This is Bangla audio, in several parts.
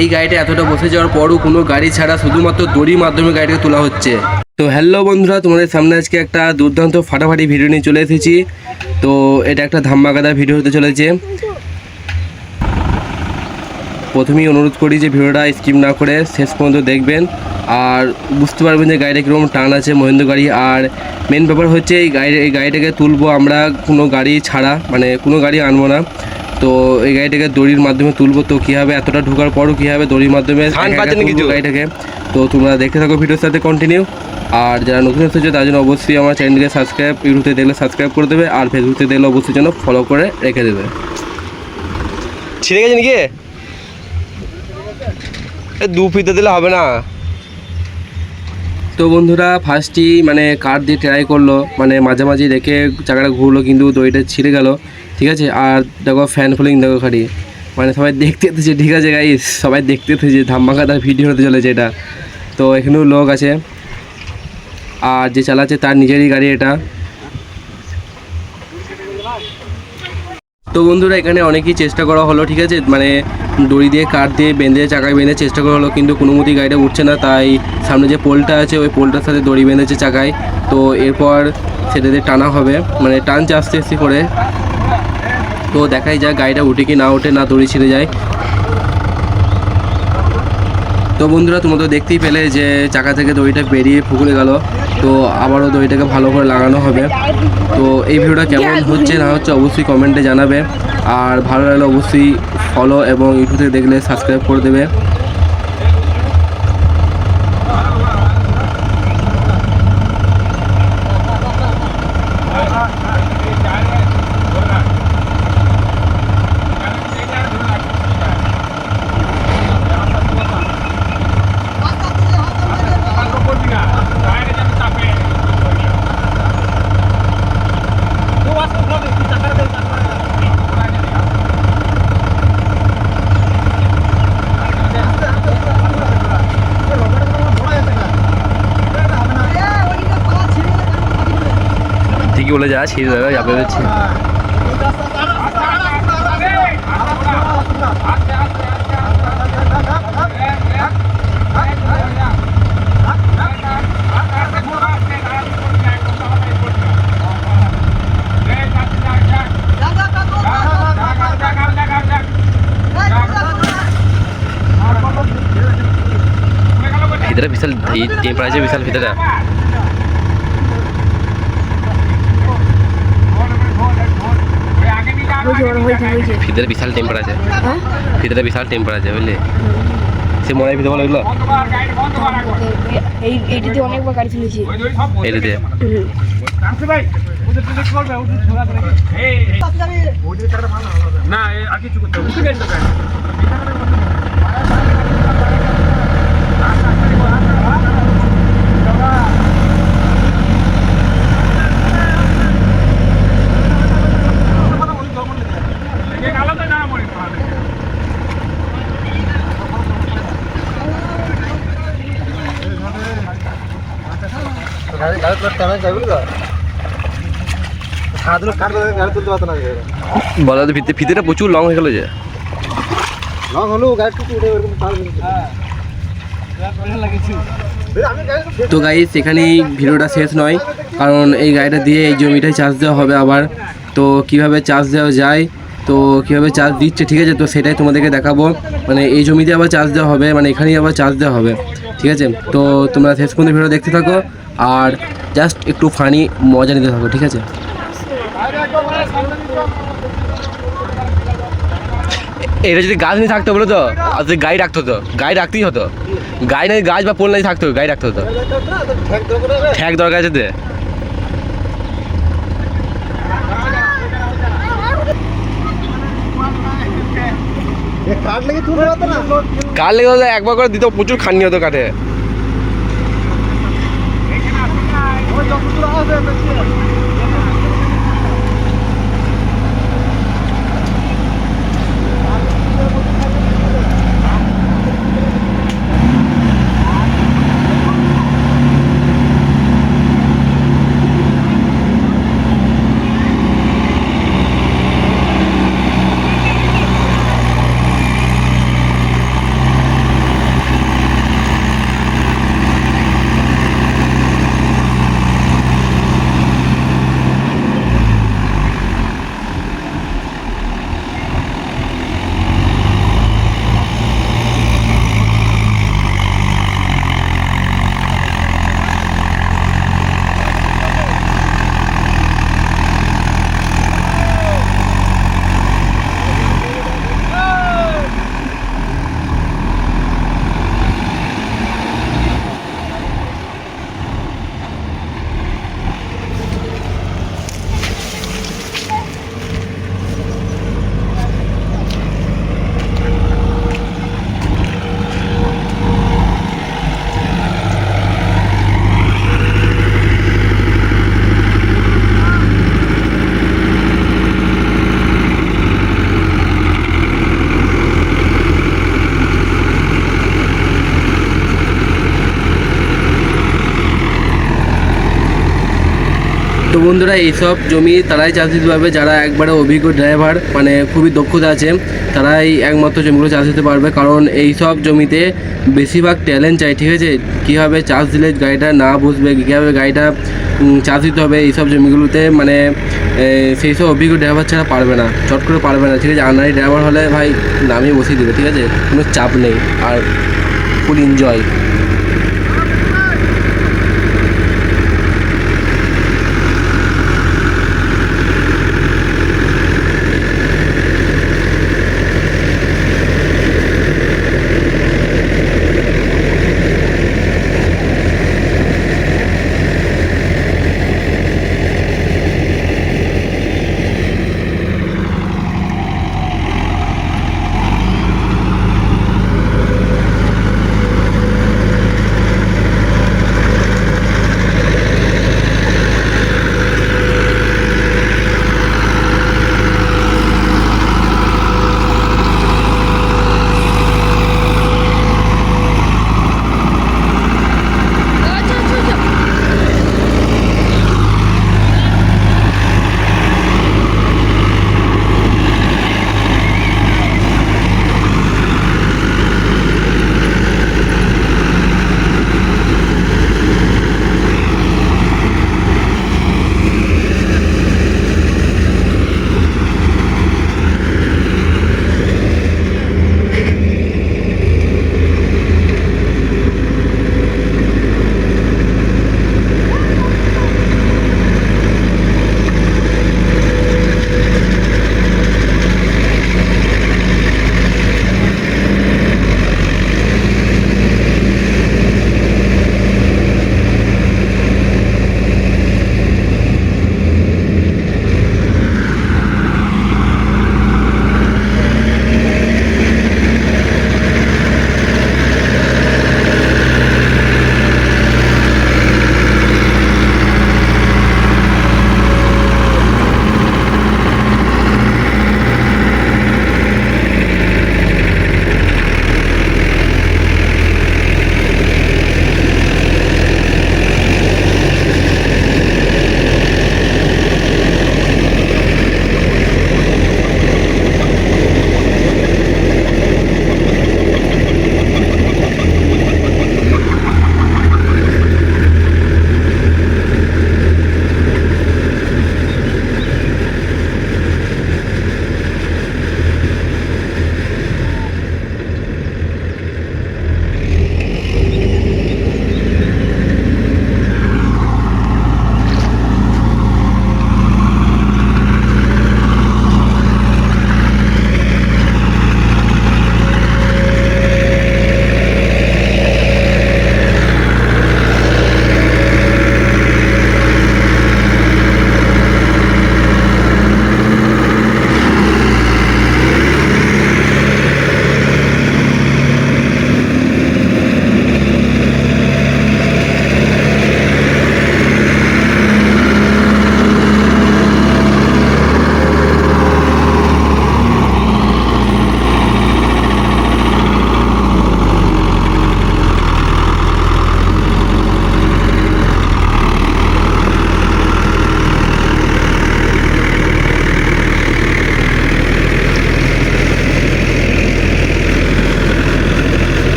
এই গাড়িটা এতটা বসে যাওয়ার পরও কোনো গাড়ি ছাড়া শুধুমাত্র দড়ির মাধ্যমে গাড়িটাকে তোলা হচ্ছে। তো হ্যালো বন্ধুরা, তোমাদের সামনে আজকে একটা দুর্দান্ত ফাটাফাটি ভিডিও নিয়ে চলে এসেছি। তো এটা একটা ধামাকাদার ভিডিও হতে চলেছে। প্রথমেই অনুরোধ করি যে ভিডিওটা স্কিপ না করে শেষ পর্যন্ত দেখবেন, আর বুঝতে পারবেন যে গাড়িটা কীরকম টান আছে মহেন্দ্র গাড়ি। আর মেন ব্যাপার হচ্ছে এই গাড়িটাকে তুলবো আমরা কোনো গাড়ি ছাড়া, মানে কোনো গাড়ি আনবো না। তো এই গাড়িটাকে দড়ির মাধ্যমে তুলবো। তো কীভাবে এতটা ঢোকার পরও কীভাবে দড়ির মাধ্যমে গাড়িটাকে, তো তোমরা দেখতে থাকো ভিডিওর সাথে কন্টিনিউ। আর যারা নতুন এসেছে তার জন্য অবশ্যই আমার চ্যানেলকে সাবস্ক্রাইব, ইউটিউবে দেখলে সাবস্ক্রাইব করে দেবে, আর ফেসবুকে দেখলে অবশ্যই যেন ফলো করে রেখে দেবে। ছিঁড়ে গেছে নাকি? দু ফিতে দিলে হবে না। তো বন্ধুরা ফার্স্টই মানে কাঠ দিয়ে ট্রাই করলো, মানে মাঝামাঝি রেখে চাকাটা ঘুরলো, কিন্তু দড়িটা ছিঁড়ে গেল। ঠিক আছে, আর দেখো ফ্যান ফলিং দেখো খালি, মানে সবাই দেখতে এসেছে। ঠিক আছে গাইস, সবাই দেখতে এসেছে, ধামাকাদার ভিডিও হতে চলেছে এটা। তো এখানেও লোক আছে, আর যে চালাচ্ছে তার নিজেরই গাড়ি এটা। তো বন্ধুরা এখানে অনেকই চেষ্টা করা হলো, ঠিক আছে, মানে দড়ি দিয়ে কাঠ দিয়ে বেঁধে চাকায় বেঁধে চেষ্টা করা হলো, কিন্তু কোনো মতেই গাড়িটা উঠছে না। তাই সামনে যে পোলটা আছে ওই পোলটার সাথে দড়ি বেঁধেছে চাকায়। তো এরপর সেটাতে টানা হবে, মানে টানছে আস্তে আস্তে করে। তো দেখাই যায় গাড়িটা উঠে কি না ওঠে, না দড়ি ছিঁড়ে যায়। তো বন্ধুরা তোমরা তো দেখতেই পেলে যে চাকা থেকে দড়িটা বেরিয়ে ফুকুলে গেল। তো আবারও দড়িটাকে ভালো করে লাগানো হবে। তো এই ভিডিওটা কেমন হচ্ছে না হচ্ছে অবশ্যই কমেন্টে জানাবে, আর ভালো লাগলে অবশ্যই ফলো এবং ইউটিউবে দেখলে সাবস্ক্রাইব করে দেবে। ঠিকই বলে যা ছিঁড়ে যাবে, যাবে হচ্ছে। ভিতরে বিশাল টেম্পারেচার, বিশাল ভিতরে। ভিতরে বিশাল টেম্পার আছে, ভিতরে বিশাল টেম্পার আছে বুঝলি। সে মনে হয় ভিতরে বলো এগুলো এইটাতে অনেকবার গাড়ি চলেছি এইটাতে। না আর কিছু করতে হবে। বলা তো ফিতেটা প্রচুর লং হয়ে গেল, যে লং হলো তো গাইস এখানেই ভিডিওটা শেষ নয়, কারণ এই গাড়িটা দিয়ে এই জমিটায় চার্জ দেওয়া হবে আবার। তো কিভাবে চার্জ দেওয়া যায়, তো কীভাবে চার্জ দিচ্ছে, ঠিক আছে, তো সেটাই তোমাদেরকে দেখাবো। মানে এই জমিতে আবার চার্জ দেওয়া হবে, মানে এখানেই আবার চার্জ দেওয়া হবে, ঠিক আছে। তো তোমরা শেষ পর্যন্ত ভিডিও দেখতে থাকো, আর জাস্ট একটু ফানি মজা নিতে থাকো, ঠিক আছে। এটা যদি গাছ নিয়ে থাকতো বলো তো, গাড়ি রাখতে হতো, গাড়ি রাখতেই হতো। গাড়ি নাই, গাছ বা পোল নাই থাকতো, গাড়ি রাখতে হতো। ঠ্যাক দরকার আছে, কাঠ লেগে একবার করে দিত, প্রচুর খাটনি হতো কাঠে। তো বন্ধুরা এইসব জমি তারাই চাষ দিতে পারবে যারা একবারে অভিজ্ঞ ড্রাইভার, মানে খুবই দক্ষতা আছে, তারাই একমাত্র জমিগুলো চাষ দিতে পারবে। কারণ এই সব জমিতে বেশিরভাগ ট্যালেন্ট চাই, ঠিক আছে? কীভাবে চাষ দিলে গাড়িটা না বসবে, কীভাবে গাড়িটা চাষ দিতে হবে, এইসব জমিগুলোতে মানে সেই সব অভিজ্ঞ ড্রাইভার ছাড়া পারবে না, চট করে পারবে না, ঠিক আছে? আনারি ড্রাইভার হলে ভাই নামিয়ে বসিয়ে দেবে, ঠিক আছে? কোনো চাপ নেই আর ফুল এনজয়।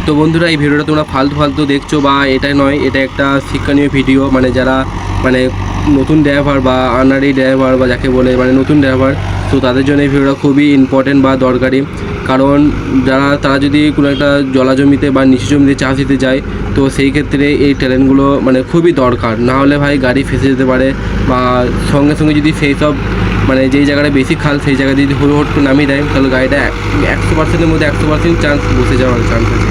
তো বন্ধুরা এই ভিডিওটা তোমরা ফালতু দেখছো বা এটা নয়, এটা একটা শিক্ষণীয় ভিডিও, মানে যারা মানে নতুন ড্রাইভার বা আনারি ড্রাইভার বা যাকে বলে মানে নতুন ড্রাইভার, তো তাদের জন্য এই ভিডিওটা খুবই ইম্পর্টেন্ট বা দরকারি। কারণ তারা যদি কোনো একটা জলা জমিতে বা নিচু জমিতে চাষ দিতে যায়, তো সেই ক্ষেত্রে এই ট্যালেন্টগুলো মানে খুবই দরকার। না হলে ভাই গাড়ি ফেঁসে যেতে পারে, বা সঙ্গে সঙ্গে যদি সেই সব মানে যেই জায়গাটা বেশি খাল সেই জায়গায় যদি হুট করে নামিয়ে দেয়, তাহলে গাড়িটা 100%-এর মধ্যে 100% চান্স বসে যাওয়ার চান্স আছে।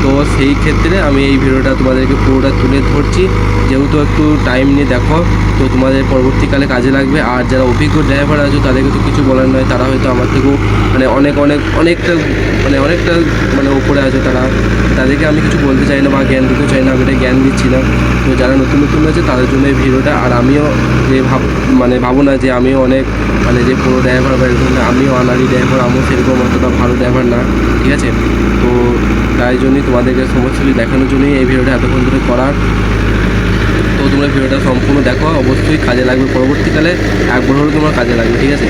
তো সেই ক্ষেত্রে আমি এই ভিডিওটা তোমাদেরকে পুরোটা তুলে ধরছি, যেহেতু একটু টাইম নিয়ে দেখো, তো তোমাদের পরবর্তীকালে কাজে লাগবে। আর যারা অভিজ্ঞ ড্রাইভার আছে তাদেরকে তো কিছু বলার নয়, তারা হয়তো আমার থেকেও মানে অনেকটা মানে উপরে আছে তাদেরকে আমি কিছু বলতে চাই না বা জ্ঞান দিতে চাই না, আমি এটা জ্ঞান দিচ্ছি না। তো যারা নতুন আছে তাদের জন্য এই ভিডিওটা। আর আমিও যে ভাবো না যে আমিও অনেক মানে যে পুরো ড্রাইভার বা এরকম না, আমিও আনারি ড্রাইভার, আমিও সেরকম অতটা ভালো ড্রাইভার না, ঠিক আছে। তো তাই জন্যই তোমাদেরকে সমস্ত কিছু দেখানোর জন্যই এই ভিডিওটা এতক্ষণ ধরে করার। তো তোমরা ভিডিওটা সম্পূর্ণ দেখো, অবশ্যই কাজে লাগবে, পরবর্তীকালে একবার হলেও তোমার কাজে লাগবে, ঠিক আছে।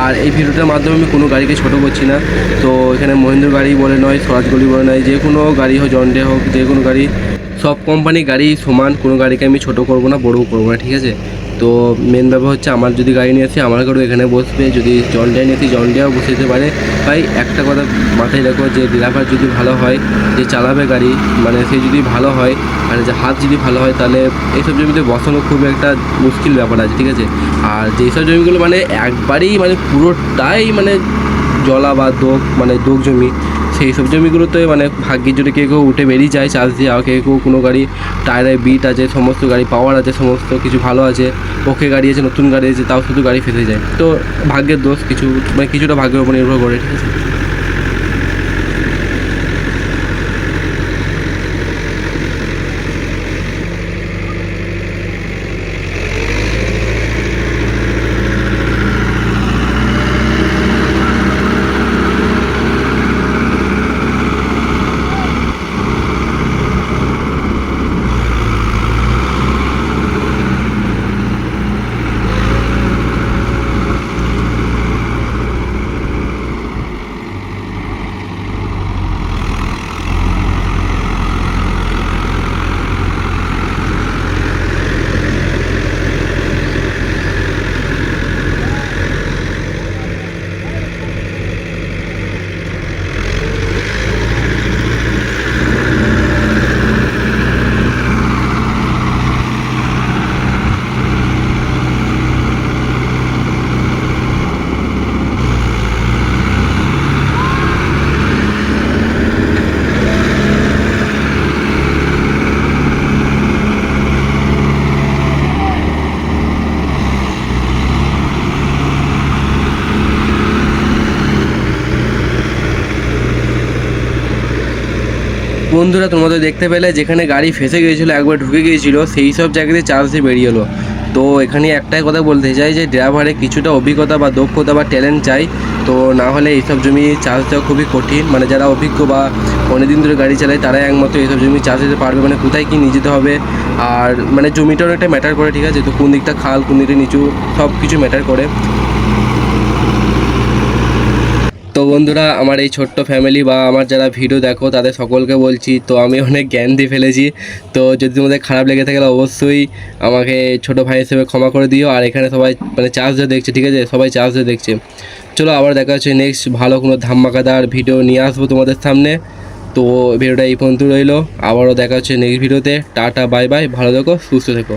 আর এই ভিডিওটার মাধ্যমে আমি কোনো গাড়িকে ছোটো করছি না। তো এখানে মহেন্দ্র গাড়ি বলে নয়, স্বরাজ গাড়ি বলে নয়, যে কোনো গাড়ি হোক, জন্ডে হোক, যে কোনো গাড়ি, সব কোম্পানি গাড়ি সমান, কোনো গাড়িকে আমি ছোটো করবো না, বড়ও করবো না, ঠিক আছে। তো মেন ব্যাপার হচ্ছে আমার যদি গাড়ি নিয়ে আসি আমার গাড়িও এখানে বসবে, যদি জন্ডিয়া নিয়ে আসি জন্ডিয়াও বসে যেতে পারে। তাই একটা কথা মাথায় রাখো, যে ড্রাইভার যদি ভালো হয়, যে চালাবে গাড়ি মানে সে যদি ভালো হয়, আর যে হাত যদি ভালো হয়, তাহলে এইসব জমিতে বসানো খুব একটা মুশকিল ব্যাপার আছে, ঠিক আছে। আর যেসব জমিগুলো মানে একবারেই মানে পুরোটাই মানে জলা বা দোগ জমি, সেই সব জমিগুলোতে মানে ভাগ্যের জন্য কেউ উঠে বেরিয়ে যায় চাষ দিয়ে, আর কেউ কোনো গাড়ি টায়ারে বিট আছে, সমস্ত গাড়ি পাওয়ার আছে, সমস্ত কিছু ভালো আছে, ওকে গাড়ি আছে, নতুন গাড়ি আছে, তাও শুধু গাড়ি ফেসে যায়। তো ভাগ্যের দোষ, কিছু মানে কিছুটা ভাগ্যের উপর নির্ভর করে, ঠিক আছে। বন্ধুরা তোমরা তো দেখতে পেলে, যেখানে গাড়ি ফেসে গিয়েছিলো, একবার ঢুকে গিয়েছিলো, সেই সব জায়গাতে চার্জ দিয়ে বেরিয়ে এলো। তো এখানে একটাই কথা বলতে চাই, যে ড্রাইভারে কিছুটা অভিজ্ঞতা বা দক্ষতা বা ট্যালেন্ট চাই, তো না হলে এইসব জমি চার্জ দেওয়া খুবই কঠিন। মানে যারা অভিজ্ঞ বা অনেকদিন ধরে গাড়ি চালায় তারাই একমাত্র এইসব জমি চার্জ দিতে পারবে, মানে কোথায় কী নিয়ে যেতে হবে। আর মানে জমিটা অনেকটা ম্যাটার করে, ঠিক আছে। তো কোন দিকটা খাল, কোন দিকটা নিচু, সব কিছু ম্যাটার করে। তো বন্ধুরা, আমার এই ছোট্ট ফ্যামিলি বা আমার যারা ভিডিও দেখো তাদের সকলকে বলছি, তো আমি অনেক জ্ঞান দিয়ে ফেলেছি। তো যদি তোমাদের খারাপ লেগে থাকে অবশ্যই আমাকে ছোটো ভাই হিসেবে ক্ষমা করে দিও। আর এখানে সবাই মানে চার্জ দিয়ে দেখছে, ঠিক আছে, সবাই চার্জ দিয়ে দেখছে। চলো আবার দেখা হচ্ছে নেক্সট ভালো কোনো ধামাকাদার ভিডিও নিয়ে আসবো তোমাদের সামনে। তো ভিডিওটা এই পর্যন্ত রইলো, আবারও দেখা হচ্ছে নেক্সট ভিডিওতে। টাটা বাই বাই, ভালো থেকো, সুস্থ থেকো।